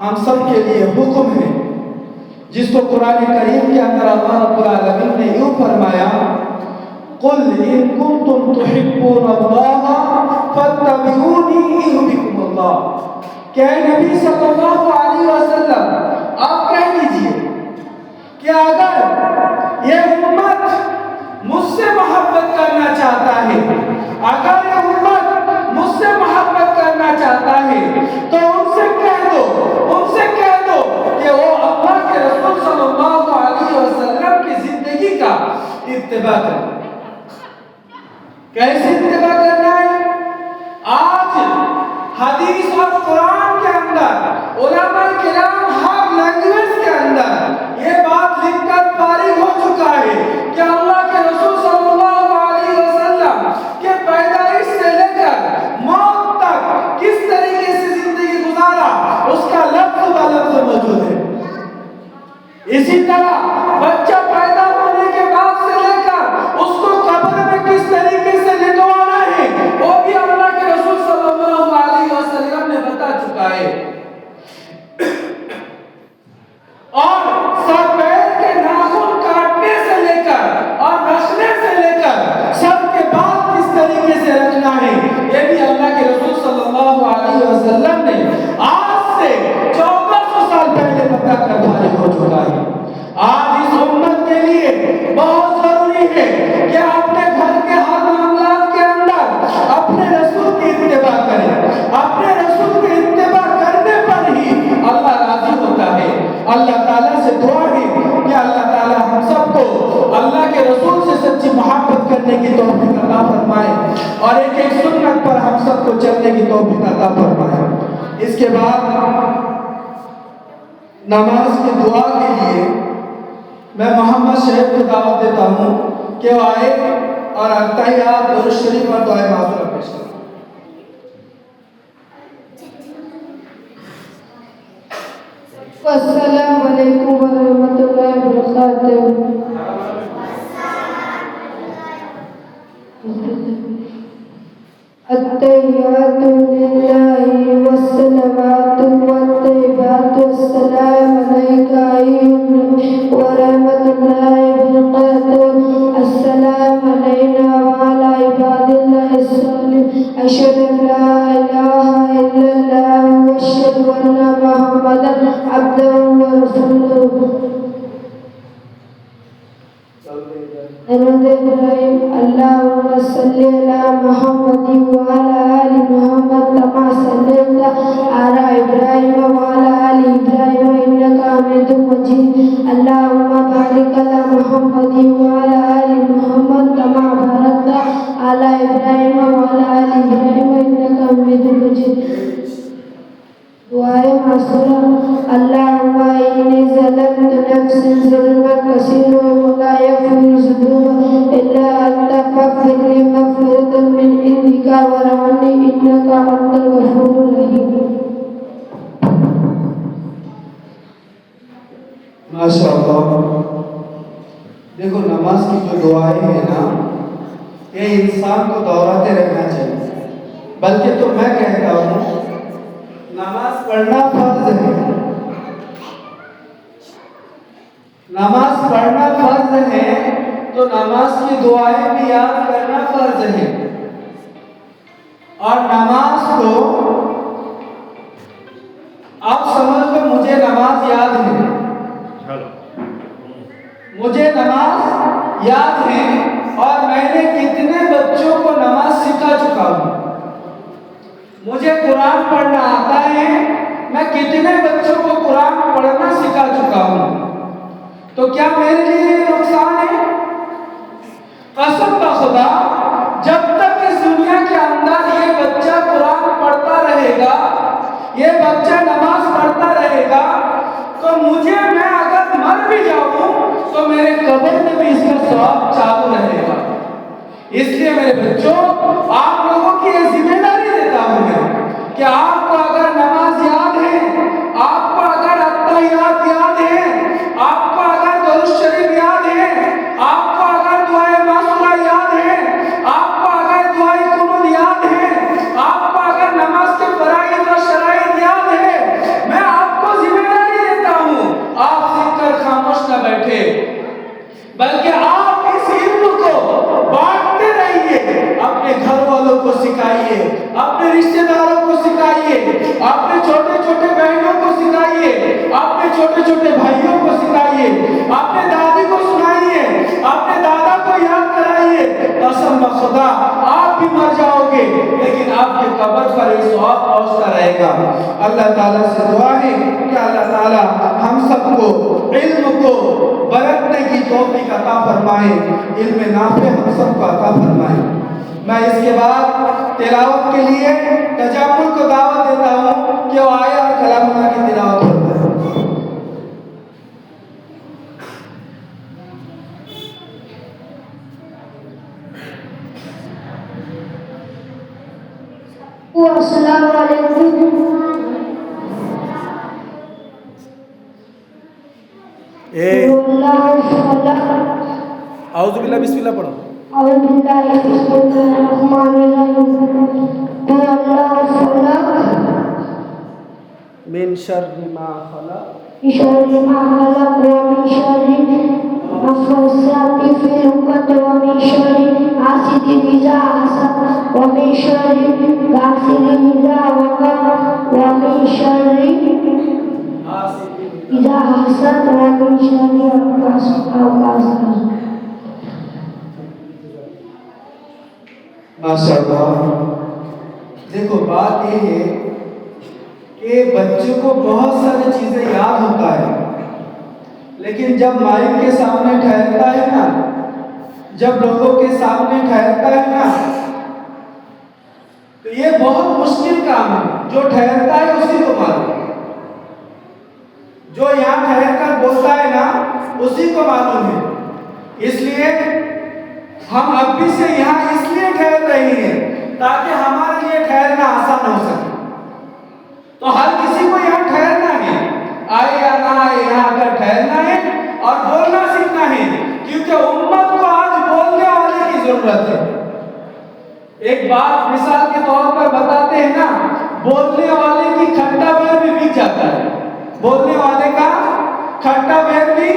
हम सब के लिए हुक्म है, जिसको कुरान करीम के अंदर अल्लाह रब्बुल आलमीन ने यूं फरमाया, कुल इन कुंतुम तुहिब्बूनल्लाह फत्तबिऊनी युहब्बुकुमुल्लाह। क्या नबी सल्लल्लाहु अलैहि वसल्लम आप कह दीजिए कि अगर ये उम्मत मुझसे मोहब्बत करना चाहता है, अगर ये उम्मत मुझसे मोहब्बत करना चाहता है, तो उनसे कह दो कि वो अल्लाह के रसूल सल्लल्लाहु अलैहि वसल्लम की जिंदगी का इत्तिबा करें। कैसे इत्तिबा करना है? आज हदीस और कुरान के अंदर उलमा किराम हर लैंग्वेज के अंदर ये बात लिखकर फारिग हो चुका है कि अल्लाह के रसूल सल्लल्लाहु अलैहि वसल्लम के पैदाइश से लेकर मौत तक किस तरीके से जिंदगी गुजारा, उसका लफ्ज़ ब लफ्ज़ मौजूद है। इसी तरह बच्चा पैदा होने के बाद से लेकर उसको कब्र में किस तरीके से लिटवाना है, वो भी अल्लाह के रसूल सल्लल्लाहु अलैहि वसल्लम ने बता चुका है। और सर पैर के नाखून काटने से लेकर और रखने से लेकर सर के बाल किस तरीके से रखना है, ये भी अल्लाह के रसूल सल्लल्लाहु अलैहि वसल्लम ने आज से 1400 साल पहले बता कर फारिग हो चुका है। आज इस उम्मत के लिए बहुत जरूरी है कि अपने घर के हर मामलात के अंदर अपने रसूल की इत्तिबा करें। अपने रसूल की इत्तिबा करने पर ही अल्लाह राजी होता है। अल्लाह ताला से दुआ है कि अल्लाह ताला हम सबको अल्लाह के रसूल से सच्ची मोहब्बत करने की तौफीक अता फरमाए और एक एक सुन्नत पर हम सबको चलने की तौफीक अता फरमाए। इसके बाद नमाज की दुआ के लिए मैं मोहम्मद शहीद को दावत देता हूँ कि वो आए और अत्तहियात दुरूद शरीफ और दुआए माग़फ़िरत पेश करें। अस्सलामु अलैकुम व रहमतुल्लाहि व बरकातुहू। अत्तहियातु लिल्लाहि वस्सलावातु वत्तय्यिबातु अस्सलामु अलैका व रहमतुल्लाहि व बरकातुहू। अस्सलामु अलैना व अला इबादिल्लाहि स्सालिहीन। अशहदु अन ला इलाहा इल्लल्लाह व अशहदु अन्ना मुहम्मदन अब्दुहु व रसूलुहू। अल्लाहुम्मा सल्लि अला मुहम्मदिन व अला आलि मुहम्मद कमा सल्लैता अला इब्राहीम व अला आलि इब्राहीम इन्नका हमीदुम मजीद। अल्लाहुम्मा बारिक अला मुहम्मदिन व अला आलि मुहम्मद कमा बारकता अला इब्राहीम व अला आलि इब्राहीम इन्नका हमीदुम मजीद। दुआए मासूरा। अल्लाहुम्मा इन्नी ज़लमतु नफ्सी ज़ुल्मन कसीरा व ला यग़फ़िरु ज़ुनूबा इल्ला अंता फ़ग़फ़िर ली मग़फ़िरतम मिन इंदिका वरहमनी इन्नका अंतल गफ़ूरुर रहीम। माशाअल्लाह। देखो, नमाज की जो दुआएं हैं ना, ये इंसान को दोहराते रहना चाहिए। बल्कि तो मैं कहता हूँ नमाज पढ़ना फर्ज है। नमाज पढ़ना फर्ज है तो नमाज की दुआएं भी याद करना फर्ज है। और नमाज को आप समझ लो, मुझे नमाज याद है, मुझे नमाज याद है और मैंने कितने बच्चों को नमाज सिखा चुका हूँ। मुझे कुरान पढ़ना आता है, मैं कितने बच्चों को कुरान पढ़ना सिखा चुका हूँ। तो क्या मेरे लिए नुकसान है? कसम का खुदा, जब तक इस दुनिया के अंदर ये बच्चा कुरान पढ़ता रहेगा, ये बच्चा नमाज पढ़ता रहेगा, तो मैं अगर मर भी जाऊं तो मेरे कब्र में भी इसका सवाब चालू रहेगा। इसलिए मेरे बच्चों, आप लोगों की ये जिम्मेदारी देता हूं मैं कि आपको अगर नमाज याद है, आपको अगर अत्तहियात याद है, आपको अगर दुरूद शरीफ याद है, आपको अगर दुआए मासूरा याद है, आपको अगर दुआए कुनूत याद है, आपको अगर नमाज के फराइज़ और शराइत याद है, मैं आपको कब्र पर ये सवाब पहुंचता रहेगा। अल्लाह ताला से दुआ है कि अल्लाह ताला हम सबको इल्म को बरतने की तौफीक अता फरमाए, इल्म नाफे हम सबको अता फरमाए। मैं इसके बाद तिलावत के लिए तजामुल को दावत देता हूँ कि वो आए और कलामुल्लाह की तिलावत करता है। अस्सलामु अलैकुम। औज़ु बिल्लाह बिस्मिल्लाह पढ़ो। मिन शर्रि मा खलक़ माशाअल्लाह। देखो बात ये है कि बच्चों को बहुत सारी चीजें याद होता है, लेकिन जब माइक के सामने ठहरता है ना, जब लोगों के सामने ठहरता है ना, तो ये बहुत मुश्किल काम है। जो ठहरता है उसी को मालूम, जो यहाँ ठहर कर बोलता है ना उसी को मालूम है। इसलिए हम अभी से यहाँ इसलिए ठहर रहे हैं ताकि हमारे लिए ठहरना आसान हो सके। तो हर किसी को यहाँ ठहरना है, आए या ना आए, यहाँ अगर ठहरना है और बोलना सीखना है, क्योंकि उम्मत को आज बोलने वाले की जरूरत है। एक बात मिसाल के तौर पर बताते हैं ना, बोलने वाले की खट्टा बेर भी बिक जाता है, बोलने वाले का खट्टा बेर भी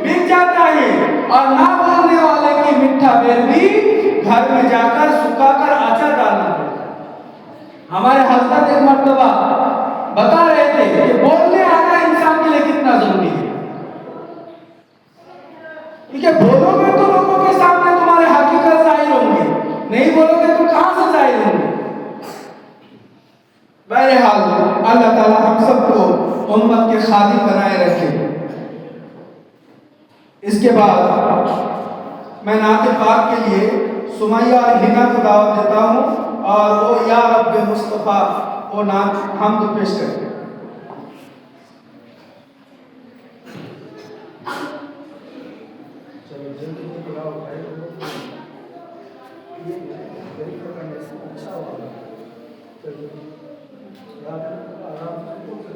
बिक जाता है, और ना बोलने वाले की मीठा बेर भी घर में जाकर सुखाकर अचार डालना पड़ता है। हमारे हजरत एक मर्तबा बता रहे थे कि बोलने आना इंसान के लिए कितना जरूरी है। क्योंकि बोलोगे तो लोगों के सामने तुम्हारे हकीकत जाहिर होंगे, नहीं बोलोगे तो कहां से जाहिर होंगे। बहरहाल अल्लाह ताला हम सबको उम्मत के खादिम बनाए रखे। इसके बाद मैं नात पाक के लिए सुमैया और हिना को दावत देता हूँ, और वो या रब्बे मुस्तफ़ा वो नात हम तो पेश करें। चलो जल्दी से बुलाओ भाई, ये अच्छा होगा। चलो आराम से